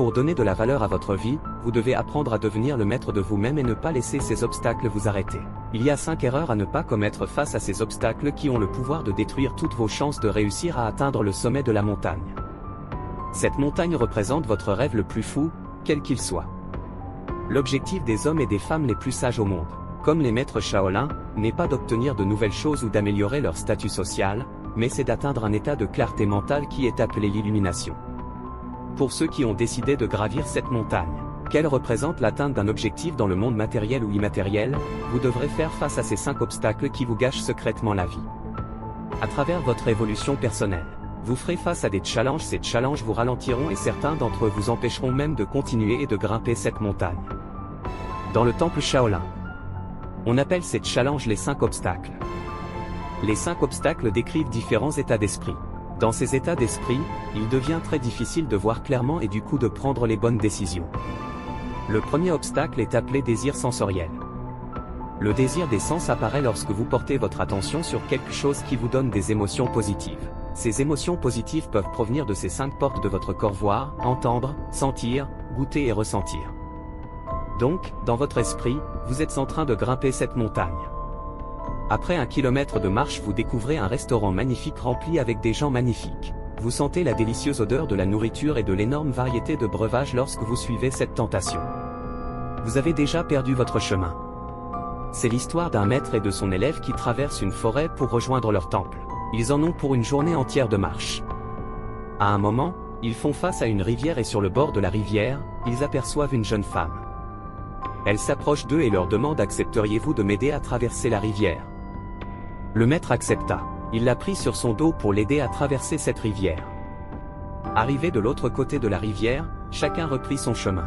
Pour donner de la valeur à votre vie, vous devez apprendre à devenir le maître de vous-même et ne pas laisser ces obstacles vous arrêter. Il y a 5 erreurs à ne pas commettre face à ces obstacles qui ont le pouvoir de détruire toutes vos chances de réussir à atteindre le sommet de la montagne. Cette montagne représente votre rêve le plus fou, quel qu'il soit. L'objectif des hommes et des femmes les plus sages au monde, comme les maîtres Shaolin, n'est pas d'obtenir de nouvelles choses ou d'améliorer leur statut social, mais c'est d'atteindre un état de clarté mentale qui est appelé l'illumination. Pour ceux qui ont décidé de gravir cette montagne, qu'elle représente l'atteinte d'un objectif dans le monde matériel ou immatériel, vous devrez faire face à ces 5 obstacles qui vous gâchent secrètement la vie. À travers votre évolution personnelle, vous ferez face à des challenges. Ces challenges vous ralentiront et certains d'entre eux vous empêcheront même de continuer et de grimper cette montagne. Dans le temple Shaolin, on appelle ces challenges les 5 obstacles. Les 5 obstacles décrivent différents états d'esprit. Dans ces états d'esprit, il devient très difficile de voir clairement et du coup de prendre les bonnes décisions. Le premier obstacle est appelé désir sensoriel. Le désir des sens apparaît lorsque vous portez votre attention sur quelque chose qui vous donne des émotions positives. Ces émotions positives peuvent provenir de ces 5 portes de votre corps: voir, entendre, sentir, goûter et ressentir. Donc, dans votre esprit, vous êtes en train de grimper cette montagne. Après 1 kilomètre de marche, vous découvrez un restaurant magnifique rempli avec des gens magnifiques. Vous sentez la délicieuse odeur de la nourriture et de l'énorme variété de breuvages lorsque vous suivez cette tentation. Vous avez déjà perdu votre chemin. C'est l'histoire d'un maître et de son élève qui traversent une forêt pour rejoindre leur temple. Ils en ont pour une journée entière de marche. À un moment, ils font face à une rivière et sur le bord de la rivière, ils aperçoivent une jeune femme. Elle s'approche d'eux et leur demande: accepteriez-vous de m'aider à traverser la rivière? Le maître accepta. Il l'a pris sur son dos pour l'aider à traverser cette rivière. Arrivé de l'autre côté de la rivière, chacun reprit son chemin.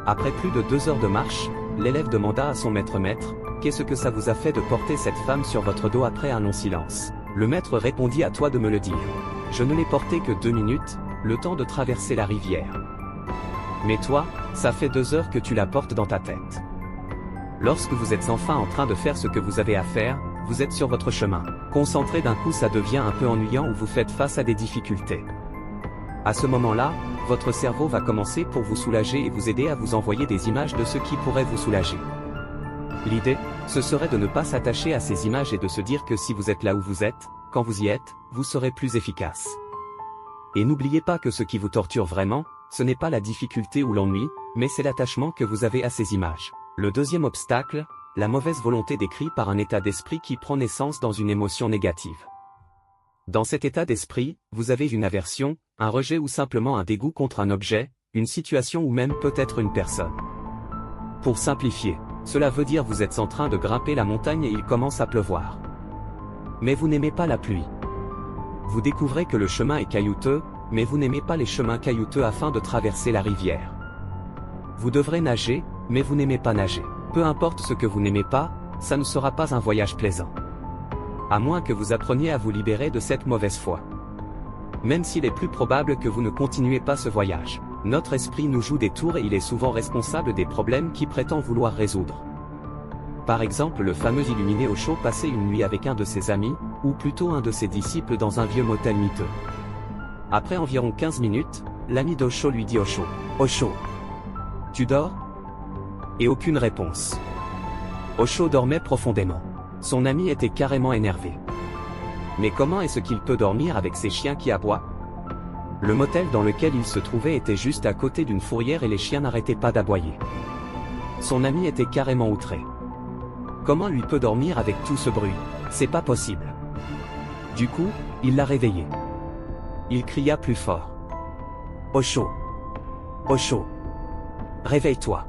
Après plus de 2 heures de marche, l'élève demanda à son maître: maître, qu'est-ce que ça vous a fait de porter cette femme sur votre dos? Après un long silence, le maître répondit: à toi de me le dire. Je ne l'ai portée que 2 minutes, le temps de traverser la rivière. Mais toi, ça fait 2 heures que tu la portes dans ta tête. Lorsque vous êtes enfin en train de faire ce que vous avez à faire, vous êtes sur votre chemin. Concentré d'un coup, ça devient un peu ennuyant ou vous faites face à des difficultés. À ce moment-là, votre cerveau va commencer pour vous soulager et vous aider à vous envoyer des images de ce qui pourrait vous soulager. L'idée, ce serait de ne pas s'attacher à ces images et de se dire que si vous êtes là où vous êtes, quand vous y êtes, vous serez plus efficace. Et n'oubliez pas que ce qui vous torture vraiment, ce n'est pas la difficulté ou l'ennui, mais c'est l'attachement que vous avez à ces images. Le deuxième obstacle, la mauvaise volonté, décrit par un état d'esprit qui prend naissance dans une émotion négative. Dans cet état d'esprit, vous avez une aversion, un rejet ou simplement un dégoût contre un objet, une situation ou même peut-être une personne. Pour simplifier, cela veut dire vous êtes en train de grimper la montagne et il commence à pleuvoir. Mais vous n'aimez pas la pluie. Vous découvrez que le chemin est caillouteux, mais vous n'aimez pas les chemins caillouteux afin de traverser la rivière. Vous devrez nager, mais vous n'aimez pas nager. Peu importe ce que vous n'aimez pas, ça ne sera pas un voyage plaisant. À moins que vous appreniez à vous libérer de cette mauvaise foi. Même s'il est plus probable que vous ne continuez pas ce voyage, notre esprit nous joue des tours et il est souvent responsable des problèmes qu'il prétend vouloir résoudre. Par exemple, le fameux illuminé Osho passait une nuit avec un de ses amis, ou plutôt un de ses disciples dans un vieux motel miteux. Après environ 15 minutes, l'ami d'Osho lui dit: Osho, tu dors? Et aucune réponse. Osho dormait profondément. Son ami était carrément énervé. Mais comment est-ce qu'il peut dormir avec ces chiens qui aboient? Le motel dans lequel il se trouvait était juste à côté d'une fourrière et les chiens n'arrêtaient pas d'aboyer. Son ami était carrément outré. Comment lui peut dormir avec tout ce bruit? C'est pas possible. Du coup, il l'a réveillé. Il cria plus fort. Osho, réveille-toi.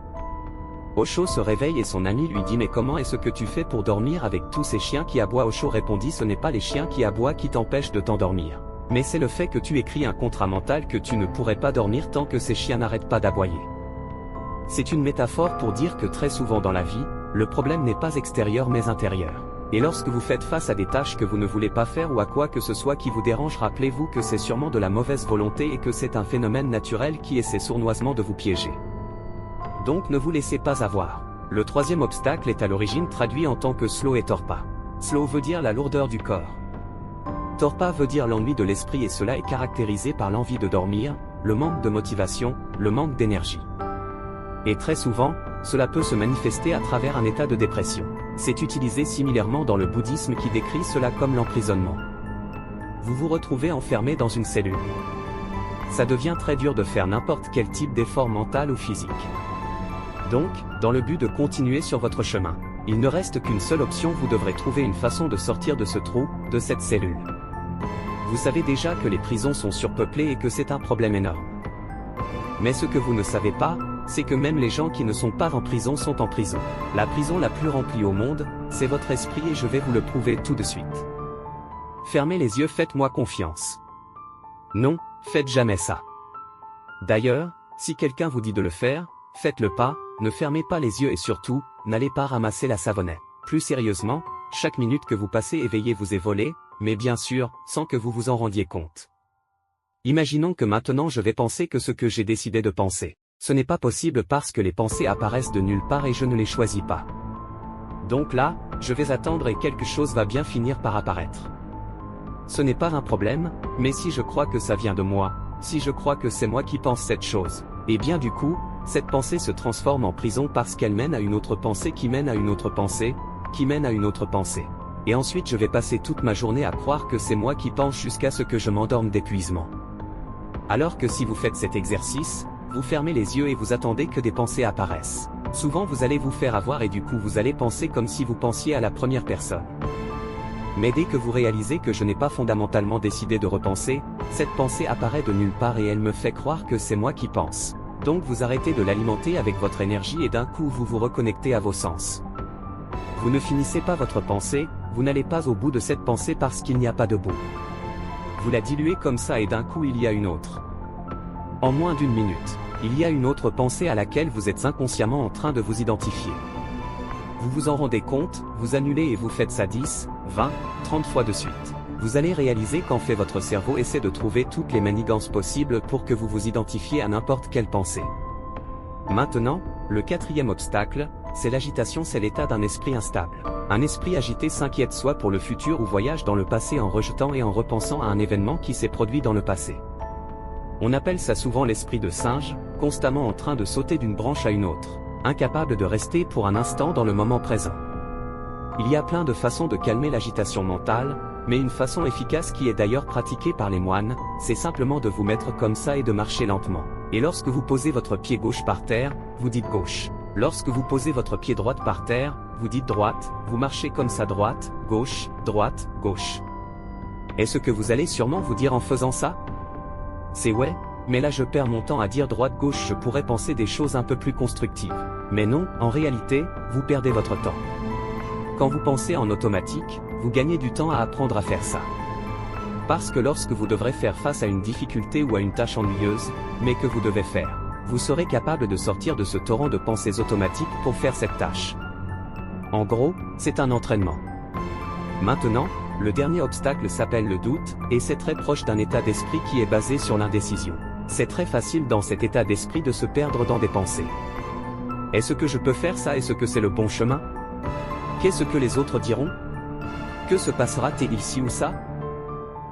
Osho se réveille et son ami lui dit: mais comment est-ce que tu fais pour dormir avec tous ces chiens qui aboient? Osho répondit: ce n'est pas les chiens qui aboient qui t'empêchent de t'endormir. Mais c'est le fait que tu écris un contrat mental que tu ne pourrais pas dormir tant que ces chiens n'arrêtent pas d'aboyer. C'est une métaphore pour dire que très souvent dans la vie, le problème n'est pas extérieur mais intérieur. Et lorsque vous faites face à des tâches que vous ne voulez pas faire ou à quoi que ce soit qui vous dérange, rappelez-vous que c'est sûrement de la mauvaise volonté et que c'est un phénomène naturel qui essaie sournoisement de vous piéger. Donc ne vous laissez pas avoir. Le troisième obstacle est à l'origine traduit en tant que slow et torpa. Slow veut dire la lourdeur du corps. Torpa veut dire l'ennui de l'esprit et cela est caractérisé par l'envie de dormir, le manque de motivation, le manque d'énergie. Et très souvent, cela peut se manifester à travers un état de dépression. C'est utilisé similairement dans le bouddhisme qui décrit cela comme l'emprisonnement. Vous vous retrouvez enfermé dans une cellule. Ça devient très dur de faire n'importe quel type d'effort mental ou physique. Donc, dans le but de continuer sur votre chemin, il ne reste qu'une seule option, vous devrez trouver une façon de sortir de ce trou, de cette cellule. Vous savez déjà que les prisons sont surpeuplées et que c'est un problème énorme. Mais ce que vous ne savez pas, c'est que même les gens qui ne sont pas en prison sont en prison. La prison la plus remplie au monde, c'est votre esprit et je vais vous le prouver tout de suite. Fermez les yeux, faites-moi confiance. Non, faites jamais ça. D'ailleurs, si quelqu'un vous dit de le faire, faites-le pas, ne fermez pas les yeux et surtout, n'allez pas ramasser la savonnette. Plus sérieusement, chaque minute que vous passez éveillé vous est volée, mais bien sûr, sans que vous vous en rendiez compte. Imaginons que maintenant je vais penser que ce que j'ai décidé de penser. Ce n'est pas possible parce que les pensées apparaissent de nulle part et je ne les choisis pas. Donc là, je vais attendre et quelque chose va bien finir par apparaître. Ce n'est pas un problème, mais si je crois que ça vient de moi, si je crois que c'est moi qui pense cette chose, et bien du coup, cette pensée se transforme en prison parce qu'elle mène à une autre pensée qui mène à une autre pensée, qui mène à une autre pensée. Et ensuite je vais passer toute ma journée à croire que c'est moi qui pense jusqu'à ce que je m'endorme d'épuisement. Alors que si vous faites cet exercice, vous fermez les yeux et vous attendez que des pensées apparaissent. Souvent vous allez vous faire avoir et du coup vous allez penser comme si vous pensiez à la première personne. Mais dès que vous réalisez que je n'ai pas fondamentalement décidé de repenser, cette pensée apparaît de nulle part et elle me fait croire que c'est moi qui pense. Donc vous arrêtez de l'alimenter avec votre énergie et d'un coup vous vous reconnectez à vos sens. Vous ne finissez pas votre pensée, vous n'allez pas au bout de cette pensée parce qu'il n'y a pas de bout. Vous la diluez comme ça et d'un coup il y a une autre. En moins d'une minute, il y a une autre pensée à laquelle vous êtes inconsciemment en train de vous identifier. Vous vous en rendez compte, vous annulez et vous faites ça 10, 20, 30 fois de suite. Vous allez réaliser qu'en fait votre cerveau essaie de trouver toutes les manigances possibles pour que vous vous identifiez à n'importe quelle pensée. Maintenant, le quatrième obstacle, c'est l'agitation, c'est l'état d'un esprit instable. Un esprit agité s'inquiète soit pour le futur ou voyage dans le passé en rejetant et en repensant à un événement qui s'est produit dans le passé. On appelle ça souvent l'esprit de singe, constamment en train de sauter d'une branche à une autre, incapable de rester pour un instant dans le moment présent. Il y a plein de façons de calmer l'agitation mentale, mais une façon efficace qui est d'ailleurs pratiquée par les moines, c'est simplement de vous mettre comme ça et de marcher lentement. Et lorsque vous posez votre pied gauche par terre, vous dites gauche. Lorsque vous posez votre pied droite par terre, vous dites droite, vous marchez comme ça droite, gauche, gauche. Et ce que vous allez sûrement vous dire en faisant ça? C'est ouais, mais là je perds mon temps à dire droite-gauche, je pourrais penser des choses un peu plus constructives. Mais non, en réalité, vous perdez votre temps. Quand vous pensez en automatique, vous gagnez du temps à apprendre à faire ça. Parce que lorsque vous devrez faire face à une difficulté ou à une tâche ennuyeuse, mais que vous devez faire, vous serez capable de sortir de ce torrent de pensées automatiques pour faire cette tâche. En gros, c'est un entraînement. Maintenant, le dernier obstacle s'appelle le doute, et c'est très proche d'un état d'esprit qui est basé sur l'indécision. C'est très facile dans cet état d'esprit de se perdre dans des pensées. Est-ce que je peux faire ça? Est-ce que c'est le bon chemin? Qu'est-ce que les autres diront? Que se passera-t-il ici ou ça?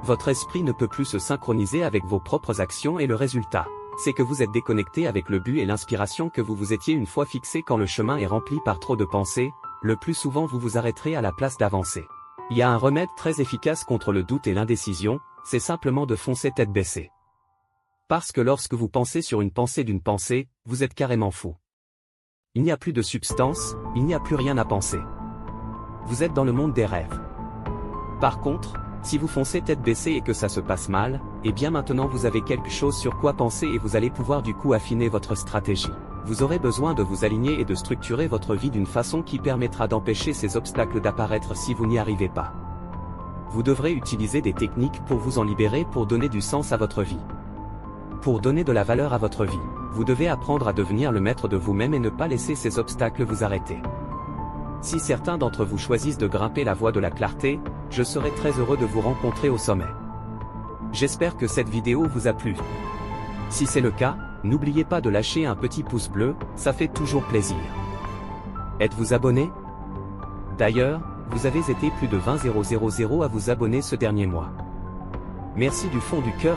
Votre esprit ne peut plus se synchroniser avec vos propres actions et le résultat, c'est que vous êtes déconnecté avec le but et l'inspiration que vous vous étiez une fois fixé. Quand le chemin est rempli par trop de pensées, le plus souvent vous vous arrêterez à la place d'avancer. Il y a un remède très efficace contre le doute et l'indécision, c'est simplement de foncer tête baissée. Parce que lorsque vous pensez sur une pensée d'une pensée, vous êtes carrément fou. Il n'y a plus de substance, il n'y a plus rien à penser. Vous êtes dans le monde des rêves. Par contre, si vous foncez tête baissée et que ça se passe mal, eh bien maintenant vous avez quelque chose sur quoi penser et vous allez pouvoir du coup affiner votre stratégie. Vous aurez besoin de vous aligner et de structurer votre vie d'une façon qui permettra d'empêcher ces obstacles d'apparaître si vous n'y arrivez pas. Vous devrez utiliser des techniques pour vous en libérer, pour donner du sens à votre vie. Pour donner de la valeur à votre vie, vous devez apprendre à devenir le maître de vous-même et ne pas laisser ces obstacles vous arrêter. Si certains d'entre vous choisissent de grimper la voie de la clarté, je serai très heureux de vous rencontrer au sommet. J'espère que cette vidéo vous a plu. Si c'est le cas, n'oubliez pas de lâcher un petit pouce bleu, ça fait toujours plaisir. Êtes-vous abonné? D'ailleurs, vous avez été plus de 20 000 à vous abonner ce dernier mois. Merci du fond du cœur.